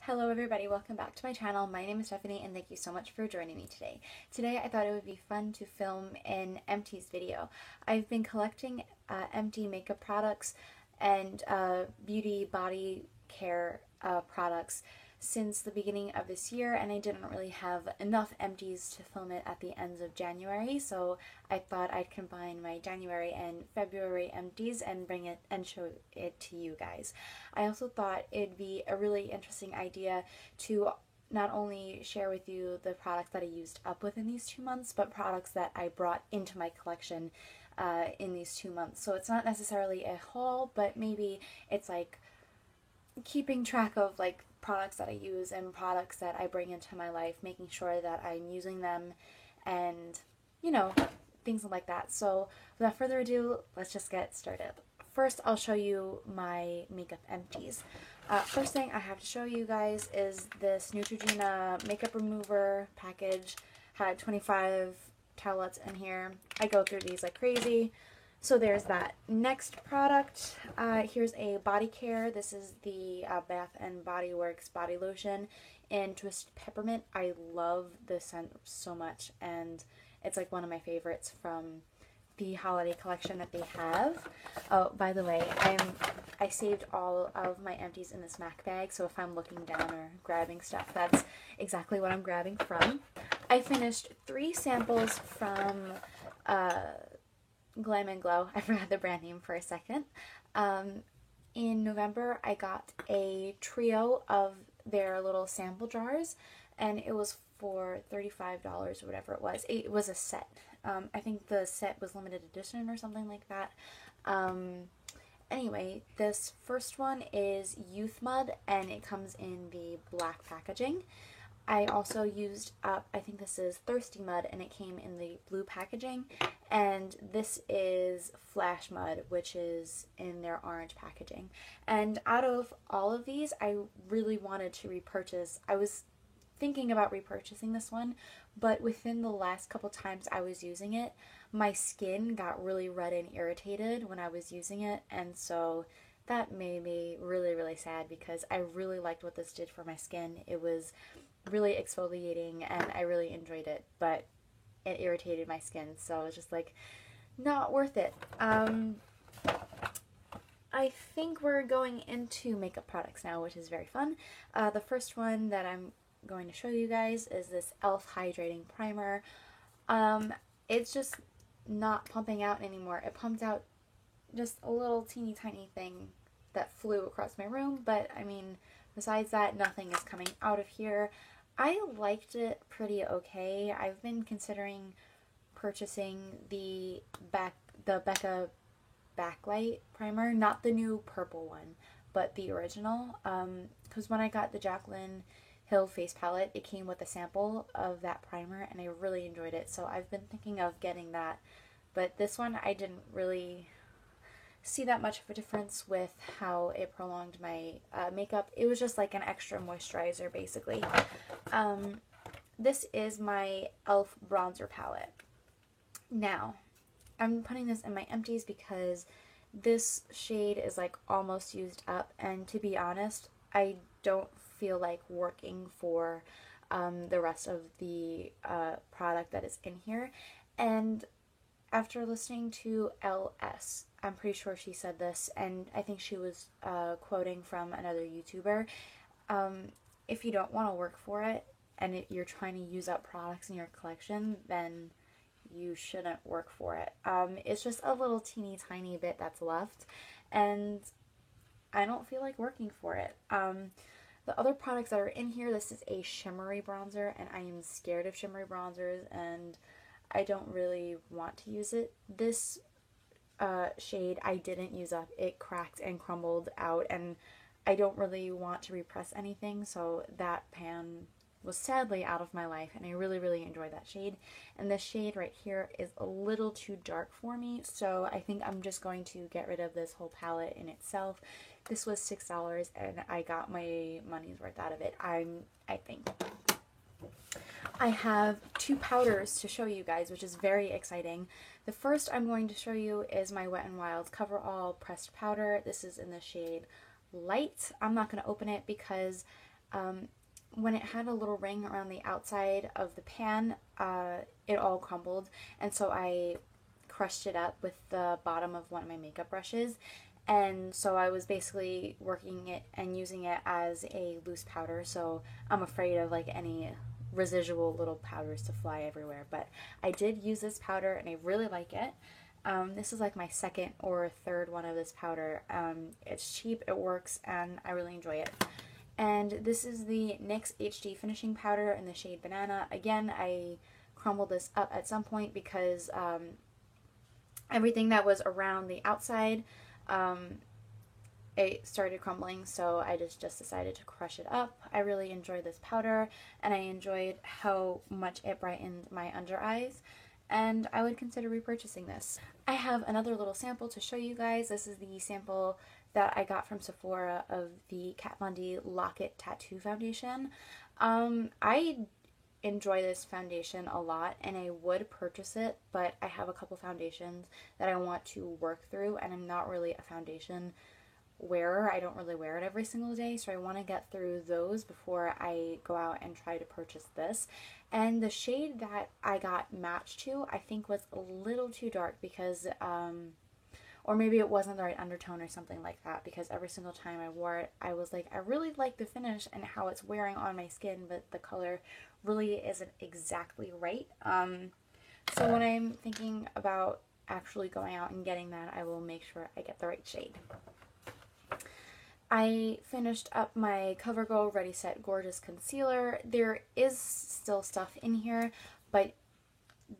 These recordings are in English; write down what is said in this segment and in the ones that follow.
Hello everybody, welcome back to my channel. My name is Stephanie and thank you so much for joining me today. Today I thought it would be fun to film an Empties video. I've been collecting empty makeup products and beauty body care products since the beginning of this year, and I didn't really have enough empties to film it at the ends of January, so I thought I'd combine my January and February empties and bring it and show it to you guys. I also thought it'd be a really interesting idea to not only share with you the products that I used up within these 2 months, but products that I brought into my collection in these 2 months. So it's not necessarily a haul, but maybe it's like keeping track of like products that I use and products that I bring into my life, making sure that I'm using them and, you know, things like that. So without further ado, let's just get started. First, I'll show you my makeup empties. First thing I have to show you guys is this Neutrogena makeup remover package. Had 25 towelettes in here. I go through these like crazy. So there's that. Next product, here's a body care. This is the Bath and Body Works body lotion in Twisted Peppermint. I love this scent so much, and it's like one of my favorites from the holiday collection that they have. Oh, by the way, I saved all of my empties in this MAC bag, so if I'm looking down or grabbing stuff, that's exactly what I'm grabbing from. I finished 3 samples from Glam and Glow. I forgot the brand name for a second. In November, I got a trio of their little sample jars, and it was for $35 or whatever it was. It was a set. I think the set was limited edition or something like that. Anyway, this first one is Youth Mud, and it comes in the black packaging. I also used up, I think this is Thirsty Mud, and it came in the blue packaging. And this is Flash Mud, which is in their orange packaging. And out of all of these, I really wanted to repurchase. I was thinking about repurchasing this one, but within the last couple times I was using it, my skin got really red and irritated when I was using it, and so that made me really, really sad because I really liked what this did for my skin. It was really exfoliating and I really enjoyed it, but it irritated my skin, so it was just like not worth it. I think we're going into makeup products now, which is very fun. The first one that I'm going to show you guys is this e.l.f. Hydrating Primer. It's just not pumping out anymore. It pumped out just a little teeny tiny thing that flew across my room, but I mean, besides that, nothing is coming out of here. I liked it pretty okay. I've been considering purchasing the Becca Backlight Primer, not the new purple one, but the original, because when I got the Jaclyn Hill face palette, it came with a sample of that primer, and I really enjoyed it, so I've been thinking of getting that. But this one, I didn't really see that much of a difference with how it prolonged my makeup. It was just like an extra moisturizer, basically. This is my e.l.f. bronzer palette. Now, I'm putting this in my empties because this shade is like almost used up, and to be honest, I don't feel like working for the rest of the product that is in here. And after listening to LS, I'm pretty sure she said this, and I think she was quoting from another YouTuber. If you don't want to work for it, and you're trying to use up products in your collection, then you shouldn't work for it. It's just a little teeny tiny bit that's left, and I don't feel like working for it. The other products that are in here, this is a shimmery bronzer, and I am scared of shimmery bronzers, and I don't really want to use it. This shade I didn't use up. It cracked and crumbled out, and I don't really want to repress anything, so that pan was sadly out of my life, and I really, really enjoy that shade. And this shade right here is a little too dark for me, so I think I'm just going to get rid of this whole palette in itself. This was $6, and I got my money's worth out of it, I think. I have 2 powders to show you guys, which is very exciting. The first I'm going to show you is my Wet n Wild Coverall Pressed Powder. This is in the shade Light. I'm not going to open it because when it had a little ring around the outside of the pan, it all crumbled, and so I crushed it up with the bottom of one of my makeup brushes, and so I was basically working it and using it as a loose powder, so I'm afraid of like any residual little powders to fly everywhere. But I did use this powder and I really like it. This is like my second or third one of this powder. It's cheap, it works, and I really enjoy it. And this is the NYX HD Finishing Powder in the shade Banana. Again, I crumbled this up at some point because everything that was around the outside, it started crumbling, so I just decided to crush it up. I really enjoyed this powder, and I enjoyed how much it brightened my under eyes, and I would consider repurchasing this. I have another little sample to show you guys. This is the sample that I got from Sephora of the Kat Von D Lock-It Tattoo Foundation. I enjoy this foundation a lot and I would purchase it, but I have a couple foundations that I want to work through, and I'm not really a foundation wearer. I don't really wear it every single day, so I want to get through those before I go out and try to purchase this. And the shade that I got matched to, I think was a little too dark because or maybe it wasn't the right undertone or something like that, because every single time I wore it, I was like, I really like the finish and how it's wearing on my skin, but the color really isn't exactly right. So when I'm thinking about actually going out and getting that, I will make sure I get the right shade. I finished up my CoverGirl Ready Set Gorgeous Concealer. There is still stuff in here, but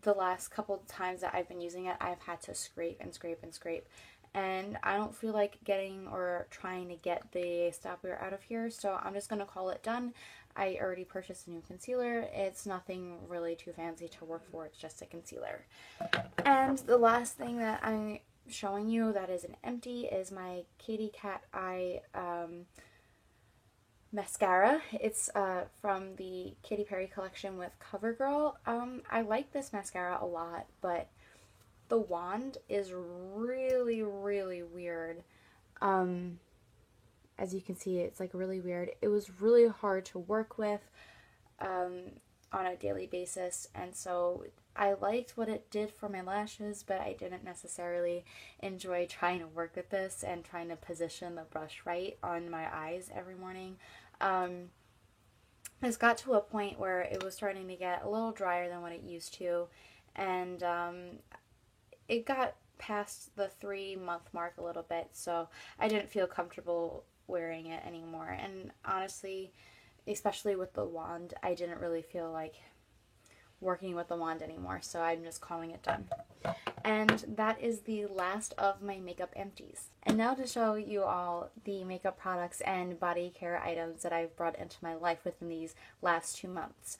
the last couple times that I've been using it, I've had to scrape and scrape and scrape, and I don't feel like getting or trying to get the stopware out of here, so I'm just going to call it done. I already purchased a new concealer. It's nothing really too fancy to work for, it's just a concealer. And the last thing that I'm showing you that is an empty is my Katy Kat Eye mascara. It's from the Katy Perry collection with CoverGirl. I like this mascara a lot, but the wand is really, really weird. As you can see, it's like really weird. It was really hard to work with on a daily basis, and so I liked what it did for my lashes, but I didn't necessarily enjoy trying to work with this and trying to position the brush right on my eyes every morning. This got to a point where it was starting to get a little drier than what it used to, and it got past the 3-month mark a little bit, so I didn't feel comfortable wearing it anymore. And honestly, especially with the wand, I didn't really feel like working with the wand anymore, so I'm just calling it done. And that is the last of my makeup empties. And now to show you all the makeup products and body care items that I've brought into my life within these last 2 months.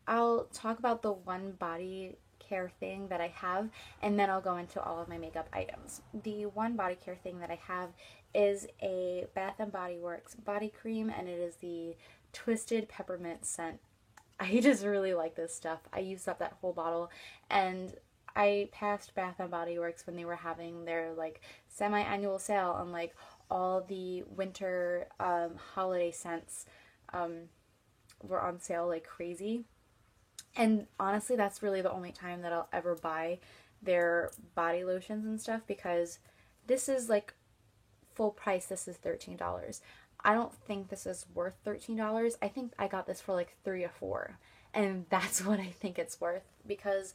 I'll talk about the one body care thing that I have, and then I'll go into all of my makeup items. The one body care thing that I have is a Bath & Body Works body cream, and it is the Twisted Peppermint scent. I just really like this stuff. I used up that whole bottle, and I passed Bath & Body Works when they were having their like semi-annual sale on like all the winter holiday scents were on sale like crazy. And honestly, that's really the only time that I'll ever buy their body lotions and stuff, because this is like full price. This is $13. I don't think this is worth $13. I think I got this for like $3 or $4, and that's what I think it's worth, because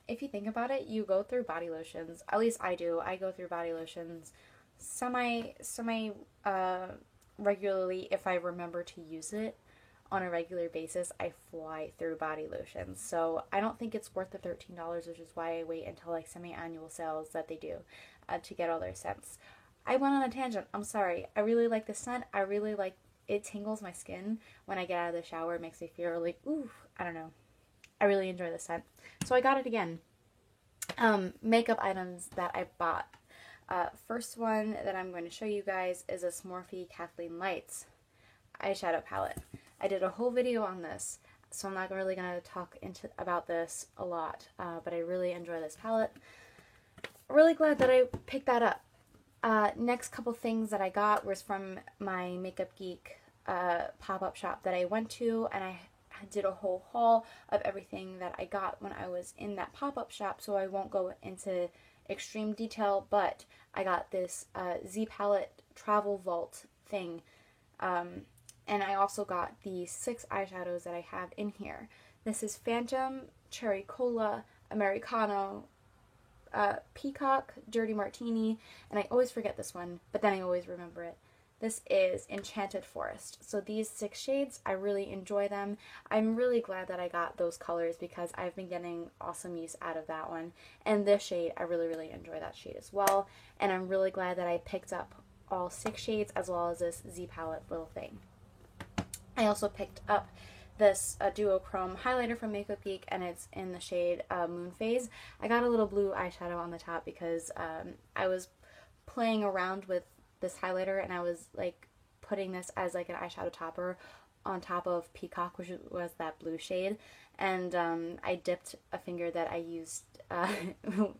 if you think about it, you go through body lotions, at least I do. I go through body lotions semi regularly. If I remember to use it on a regular basis, I fly through body lotions. So I don't think it's worth the $13, which is why I wait until like semi-annual sales that they do to get all their scents. I went on a tangent. I'm sorry. I really like this scent. I really like it. Tingles my skin when I get out of the shower. It makes me feel like, ooh, I don't know. I really enjoy this scent. So I got it again. Makeup items that I bought. First one that I'm going to show you guys is a Smorphe Kathleen Lights eyeshadow palette. I did a whole video on this, so I'm not really going to talk about this a lot, but I really enjoy this palette. Really glad that I picked that up. Next couple things that I got was from my Makeup Geek pop-up shop that I went to, and I did a whole haul of everything that I got when I was in that pop-up shop, so I won't go into extreme detail, but I got this Z Palette Travel Vault thing, and I also got the 6 eyeshadows that I have in here. This is Phantom, Cherry Cola, Americano, Peacock, Dirty Martini, and I always forget this one, but then I always remember it. This is Enchanted Forest. So these 6 shades, I really enjoy them. I'm really glad that I got those colors because I've been getting awesome use out of that one. And this shade, I really, really enjoy that shade as well. And I'm really glad that I picked up all 6 shades as well as this Z Palette little thing. I also picked up this duochrome highlighter from Makeup Geek, and it's in the shade Moon Phase. I got a little blue eyeshadow on the top because I was playing around with this highlighter, and I was like putting this as like an eyeshadow topper on top of Peacock, which was that blue shade, and I dipped a finger that I used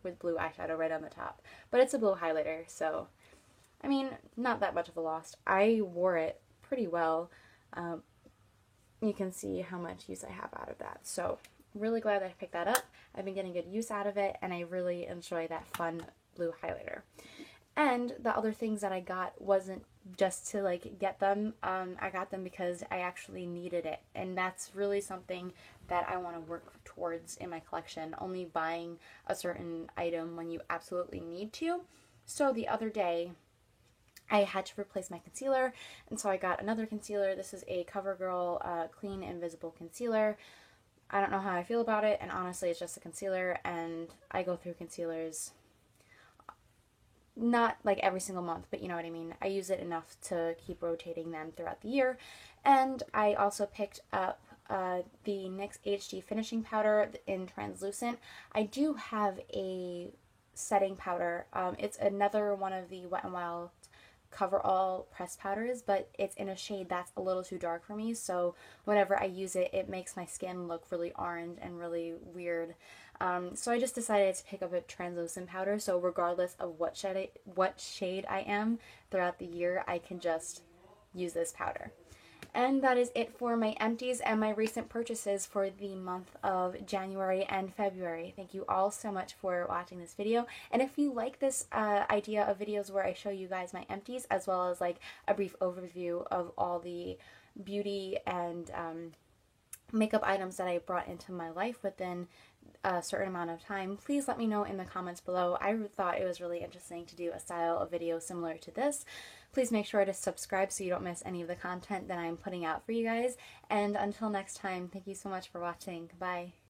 with blue eyeshadow right on the top. But it's a blue highlighter, so I mean, not that much of a loss. I wore it pretty well. You can see how much use I have out of that. So really glad that I picked that up. I've been getting good use out of it, and I really enjoy that fun blue highlighter. And the other things that I got wasn't just to like get them. I got them because I actually needed it, and that's really something that I want to work towards in my collection, only buying a certain item when you absolutely need to. So the other day I had to replace my concealer, and so I got another concealer. This is a CoverGirl Clean Invisible Concealer. I don't know how I feel about it, and honestly it's just a concealer, and I go through concealers not like every single month, but you know what I mean. I use it enough to keep rotating them throughout the year. And I also picked up the NYX HD Finishing Powder in Translucent. I do have a setting powder. It's another one of the Wet n Wild Coverall pressed powders, but it's in a shade that's a little too dark for me, so whenever I use it, it makes my skin look really orange and really weird. So I just decided to pick up a translucent powder, so regardless of what shade I am throughout the year, I can just use this powder. And that is it for my empties and my recent purchases for the month of January and February. Thank you all so much for watching this video. And if you like this idea of videos where I show you guys my empties, as well as like a brief overview of all the beauty and makeup items that I brought into my life within a certain amount of time, please let me know in the comments below. I thought it was really interesting to do a style of video similar to this. Please make sure to subscribe so you don't miss any of the content that I'm putting out for you guys. And until next time, thank you so much for watching. Bye.